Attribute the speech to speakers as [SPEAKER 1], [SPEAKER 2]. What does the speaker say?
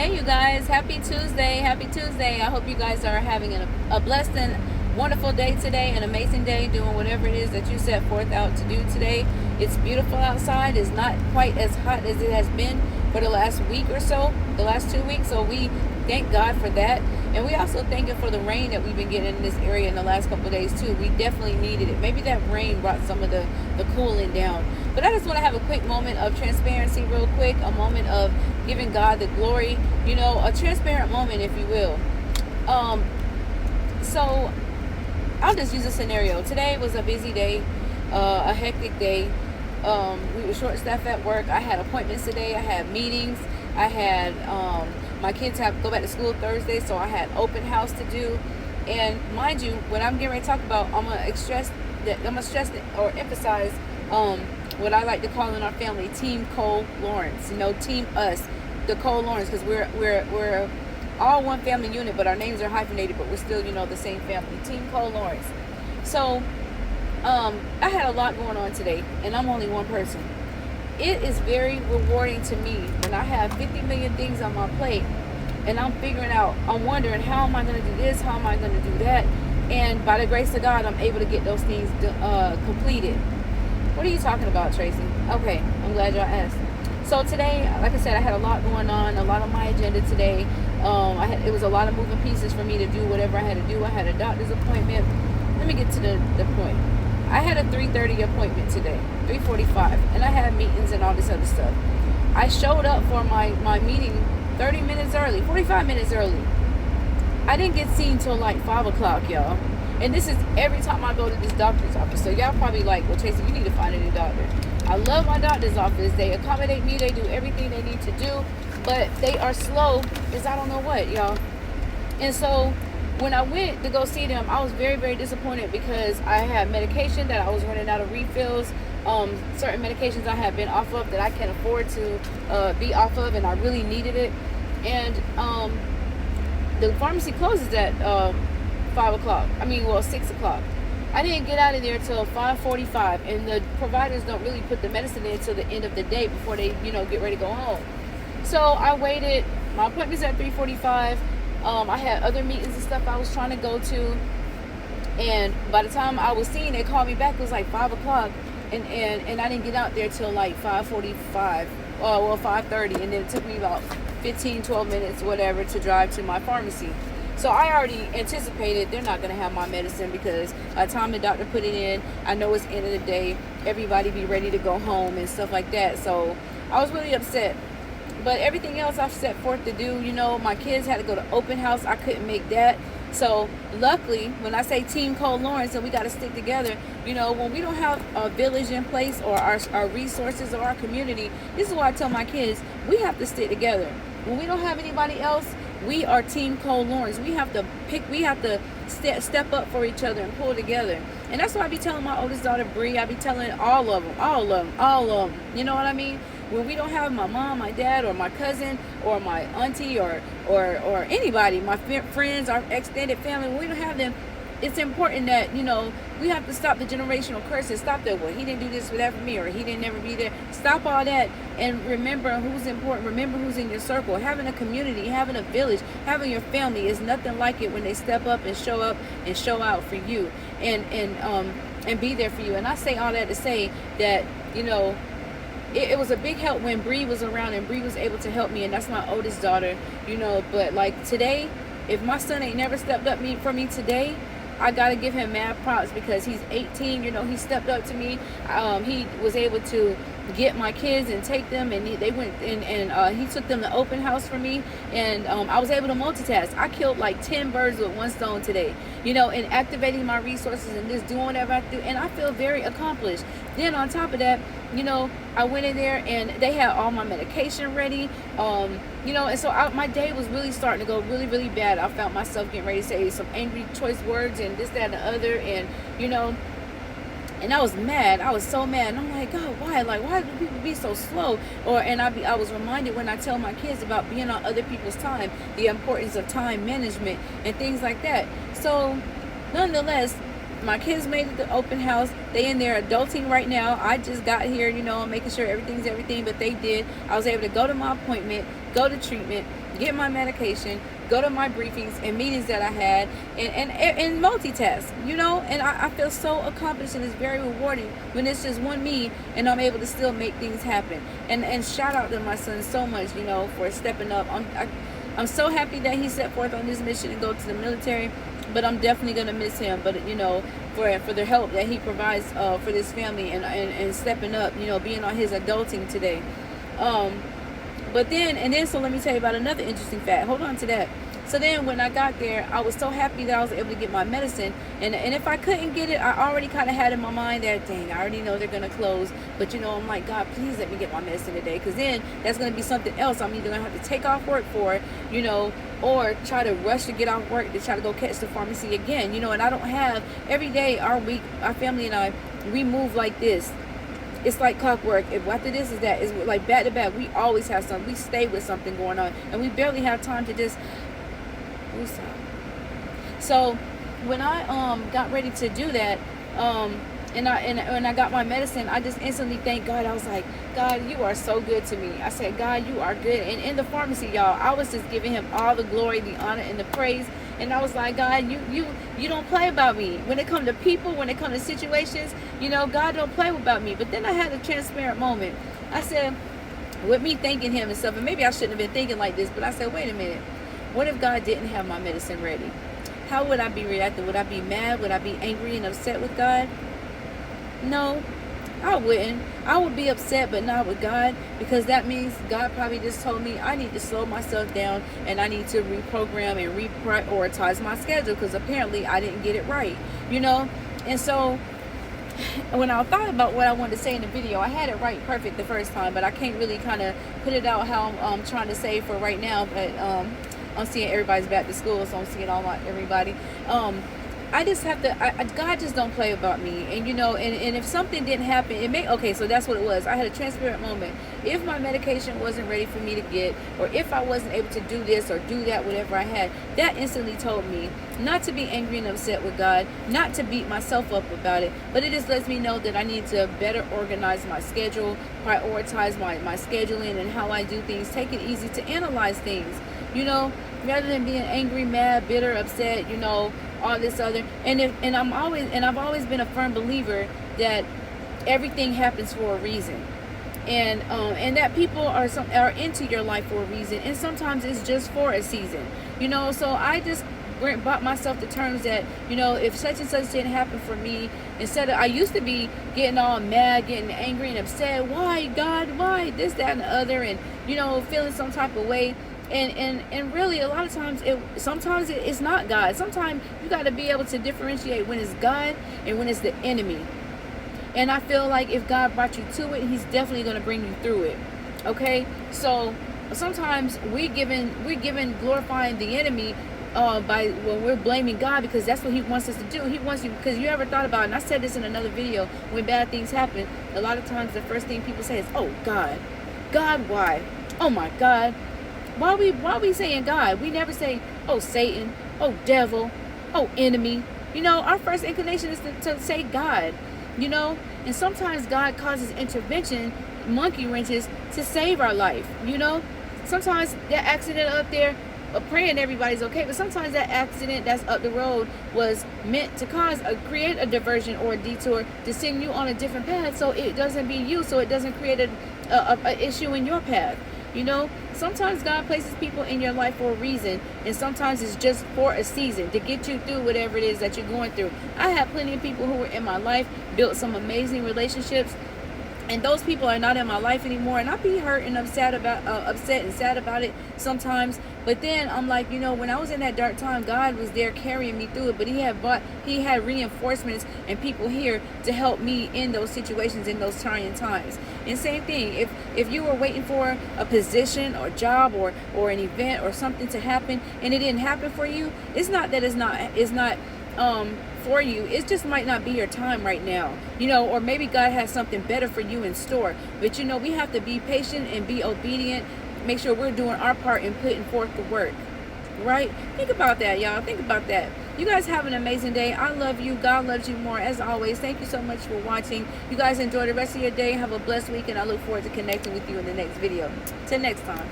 [SPEAKER 1] Hey, you guys, happy Tuesday. Happy Tuesday. I hope you guys are having a blessed and wonderful day today, an amazing day, doing whatever it is that you set forth out to do today. It's beautiful outside. It's not quite as hot as it has been for the last week or so, the last 2 weeks. So we thank God for that. And we also thank Him for the rain that we've been getting in this area in the last couple of days too. We definitely needed it. Maybe that rain brought some of the cooling down. But I just want to have a quick moment of transparency real quick, a moment of giving God the glory, a transparent moment, if you will. So I'll just use a scenario. Today was a busy day, a hectic day. We were short staffed at work. I had appointments today. I had meetings. I had my kids have to go back to school Thursday, so I had open house to do. And mind you, when I'm getting ready to talk about, I'm gonna stress or emphasize what I like to call in our family Team Cole Lawrence. Team us, the Cole Lawrence, because we're all one family unit, but our names are hyphenated, but we're still the same family. Team Cole Lawrence. So I had a lot going on today, and I'm only one person. It is very rewarding to me when I have 50 million things on my plate and I'm wondering, how am I going to do this? How am I going to do that? And by the grace of God, I'm able to get those things completed. What are you talking about, Tracy? Okay, I'm glad y'all asked. So today, like I said, I had a lot going on, a lot on my agenda today. It was a lot of moving pieces for me to do whatever I had to do. I had a doctor's appointment. Let me get to the point. I had a 3:30 appointment today, 3:45, and I had meetings and all this other stuff. I showed up for my meeting 30 minutes early, 45 minutes early. I didn't get seen till like 5 o'clock, y'all. And this is every time I go to this doctor's office. So y'all probably like, well, Tracy, you need to find a new doctor. I love my doctor's office. They accommodate me. They do everything they need to do. But they are slow as I don't know what, y'all. And so when I went to go see them, I was very, very disappointed because I had medication that I was running out of refills. Certain medications I had been off of that I can't afford to be off of, and I really needed it. And the pharmacy closes at 5 o'clock. 6 o'clock. I didn't get out of there till 5:45, and the providers don't really put the medicine in until the end of the day before they, get ready to go home. So I waited. My appointment's at 3:45. I had other meetings and stuff I was trying to go to, and by the time I was seen, they called me back. It was like 5 o'clock, and I didn't get out there till like 5:45, 5:30, and then it took me about 12 minutes, whatever, to drive to my pharmacy. So I already anticipated they're not going to have my medicine because by the time the doctor put it in, I know it's the end of the day, everybody be ready to go home and stuff like that. So I was really upset. But everything else I've set forth to do, my kids had to go to open house. I couldn't make that. So luckily, when I say Team Cole Lawrence and we got to stick together, when we don't have a village in place or our resources or our community, this is why I tell my kids, we have to stick together. When we don't have anybody else, we are Team Cole Lawrence. We have to step up for each other and pull together. And that's why I be telling my oldest daughter, Bree, I be telling all of them. You know what I mean? When we don't have my mom, my dad, or my cousin, or my auntie, or anybody, my friends, our extended family, when we don't have them, it's important that, we have to stop the generational curses. Stop that. Well, he didn't do this or that for me, or he didn't never be there. Stop all that and remember who's important. Remember who's in your circle. Having a community, having a village, having your family is nothing like it when they step up and show out for you and be there for you. And I say all that to say that, it was a big help when Bree was around and Bree was able to help me, and that's my oldest daughter, but like today, if my son ain't never stepped up for me today, I gotta give him mad props because he's 18. He stepped up to me. He was able to get my kids and take them, and they went and he took them to open house for me, and I was able to multitask. I killed like 10 birds with one stone today, and activating my resources and just doing whatever I do, and I feel very accomplished. Then on top of that, I went in there and they had all my medication ready, and so my day was really starting to go really, really bad. I found myself getting ready to say some angry choice words and this, that, and the other, and and I was mad. I was so mad. And I'm like, God, why? Like, why do people be so slow? I was reminded when I tell my kids about being on other people's time, the importance of time management and things like that. So, nonetheless, my kids made it to open house. They in there adulting right now. I just got here, I'm making sure everything's everything, but they did. I was able to go to my appointment, go to treatment, get my medication, go to my briefings and meetings that I had, and multitask, and I feel so accomplished, and it's very rewarding when it's just one me and I'm able to still make things happen. And shout out to my son so much, for stepping up. I'm so happy that he set forth on this mission to go to the military, but I'm definitely going to miss him. But, for the help that he provides for this family and stepping up, being on his adulting today. But then, so let me tell you about another interesting fact. Hold on to that. So then when I got there, I was so happy that I was able to get my medicine. And if I couldn't get it, I already kind of had in my mind that, dang, I already know they're going to close. But, I'm like, God, please let me get my medicine today. Because then that's going to be something else I'm either going to have to take off work for, or try to rush to get off work to try to go catch the pharmacy again. And I don't have, every day, our family and I, we move like this. It's like clockwork. If after this is that, it's like back to back. We always have something. We stay with something going on. And we barely have time to just... So when I got ready to do that, and when I got my medicine, I just instantly thanked God. I was like, God, you are so good to me. I said, God, you are good. And in the pharmacy, y'all, I was just giving him all the glory, the honor, and the praise. And I was like, God, you don't play about me. When it comes to people, when it comes to situations, God don't play about me. But then I had a transparent moment. I said, with me thanking him and stuff, and maybe I shouldn't have been thinking like this, but I said, wait a minute. What if God didn't have my medicine ready? How would I be reacting? Would I be mad? Would I be angry and upset with God? No, I wouldn't. I would be upset, but not with God, because that means God probably just told me I need to slow myself down and I need to reprogram and reprioritize my schedule, because apparently I didn't get it right, And so when I thought about what I wanted to say in the video, I had it right perfect the first time, but I can't really kind of put it out how I'm trying to say for right now. But I'm seeing everybody's back to school, so I'm seeing everybody. I just have to, God just don't play about me. And, and if something didn't happen, okay, so that's what it was. I had a transparent moment. If my medication wasn't ready for me to get, or if I wasn't able to do this or do that, whatever I had, that instantly told me not to be angry and upset with God, not to beat myself up about it, but it just lets me know that I need to better organize my schedule, prioritize my scheduling and how I do things, take it easy to analyze things, rather than being angry, mad, bitter, upset, all this other. I've always been a firm believer that everything happens for a reason, and that people are into your life for a reason, and sometimes it's just for a season, So I just brought myself to terms that, if such and such didn't happen for me, I used to be getting all mad, getting angry and upset. Why, God? Why this, that, and the other, and feeling some type of way. And really, a lot of times, it's not God. Sometimes you got to be able to differentiate when it's God and when it's the enemy. And I feel like if God brought you to it, he's definitely going to bring you through it. Okay? So sometimes we're glorifying the enemy when we're blaming God, because that's what he wants us to do. He wants you, because you ever thought about it, and I said this in another video, when bad things happen, a lot of times the first thing people say is, oh, God, why? Oh my God. Why we saying God? We never say, oh, Satan, oh, devil, oh, enemy. Our first inclination is to say God, and sometimes God causes intervention, monkey wrenches, to save our life, Sometimes that accident up there, praying everybody's okay, but sometimes that accident that's up the road was meant to create a diversion or a detour to send you on a different path, so it doesn't be you, so it doesn't create a issue in your path. Sometimes God places people in your life for a reason, and sometimes it's just for a season to get you through whatever it is that you're going through. I have plenty of people who were in my life, built some amazing relationships, and those people are not in my life anymore, and I be hurt and upset and sad about it sometimes. But then I'm like, when I was in that dark time, God was there carrying me through it, but he had reinforcements and people here to help me in those situations, in those trying times. And same thing, if you were waiting for a position or job or an event or something to happen and it didn't happen for you, it's not that it's not for you, it just might not be your time right now, or maybe God has something better for you in store. But we have to be patient and be obedient, make sure we're doing our part and putting forth the work, right? Think about that, y'all. Think about that. You guys have an amazing day. I love you. God loves you more. As always, thank you so much for watching. You guys enjoy the rest of your day. Have a blessed week, and I look forward to connecting with you in the next video. Till next time.